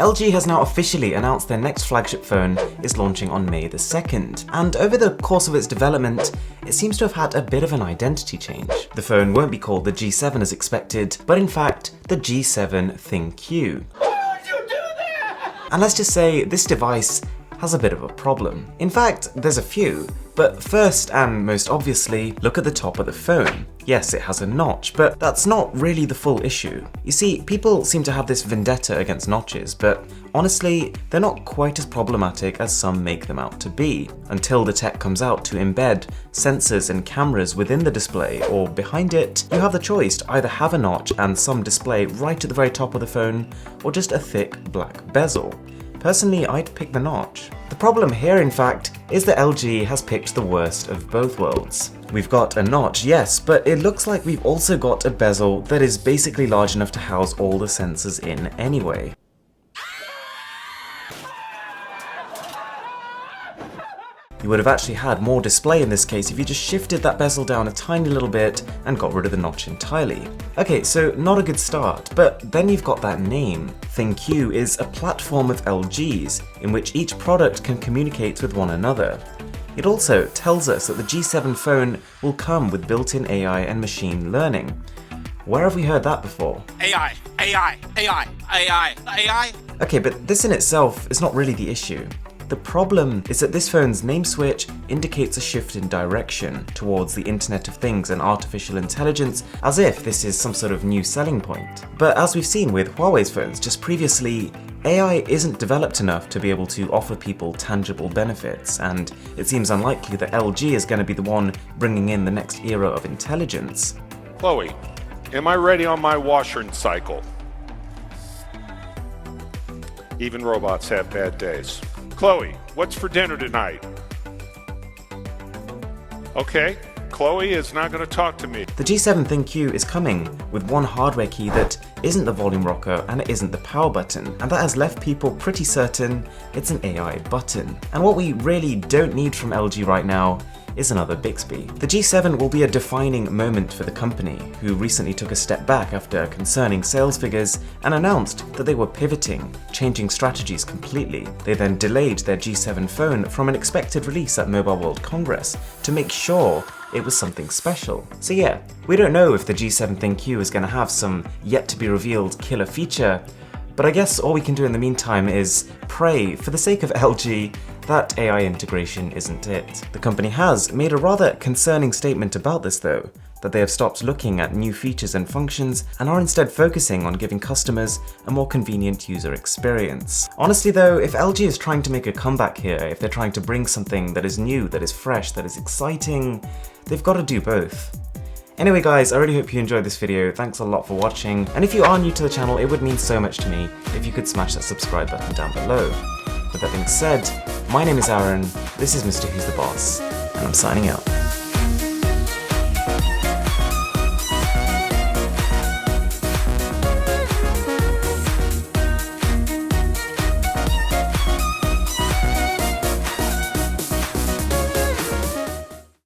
LG has now officially announced their next flagship phone is launching on May the 2nd, and over the course of its development, it seems to have had a bit of an identity change. The phone won't be called the G7 as expected, but in fact, the G7 ThinQ. Why would you do that? And let's just say this device has a bit of a problem. In fact, there's a few, but first and most obviously, look at the top of the phone. Yes, it has a notch, but that's not really the full issue. You see, people seem to have this vendetta against notches, but honestly, they're not quite as problematic as some make them out to be, until the tech comes out to embed sensors and cameras within the display, or behind it. You have the choice to either have a notch and some display right at the very top of the phone, or just a thick black bezel. Personally, I'd pick the notch. The problem here, in fact, is that LG has picked the worst of both worlds. We've got a notch, yes, but it looks like we've also got a bezel that is basically large enough to house all the sensors in anyway. You would have actually had more display in this case if you just shifted that bezel down a tiny little bit and got rid of the notch entirely. Okay, so not a good start, but then you've got that name. ThinQ is a platform of LG's in which each product can communicate with one another. It also tells us that the G7 phone will come with built-in AI and machine learning. Where have we heard that before? AI. Okay, but this in itself is not really the issue. The problem is that this phone's name switch indicates a shift in direction towards the Internet of Things and artificial intelligence, as if this is some sort of new selling point. But as we've seen with Huawei's phones just previously, AI isn't developed enough to be able to offer people tangible benefits, and it seems unlikely that LG is going to be the one bringing in the next era of intelligence. Chloe, am I ready on my washing cycle? Even robots have bad days. Chloe, what's for dinner tonight? Okay, Chloe is not going to talk to me. The G7 ThinQ is coming with one hardware key that isn't the volume rocker and it isn't the power button, and that has left people pretty certain it's an AI button. And what we really don't need from LG right now is another Bixby. The G7 will be a defining moment for the company, who recently took a step back after concerning sales figures and announced that they were pivoting, changing strategies completely. They then delayed their G7 phone from an expected release at Mobile World Congress to make sure it was something special. So yeah, we don't know if the G7 ThinQ is going to have some yet to be revealed killer feature, but I guess all we can do in the meantime is pray, for the sake of LG, that AI integration isn't it. The company has made a rather concerning statement about this though, that they have stopped looking at new features and functions and are instead focusing on giving customers a more convenient user experience. Honestly though, if LG is trying to make a comeback here, if they're trying to bring something that is new, that is fresh, that is exciting, they've got to do both. Anyway guys, I really hope you enjoyed this video, thanks a lot for watching, and if you are new to the channel, it would mean so much to me if you could smash that subscribe button down below. With that being said, my name is Aaron, this is Mr. Who's the Boss, and I'm signing out.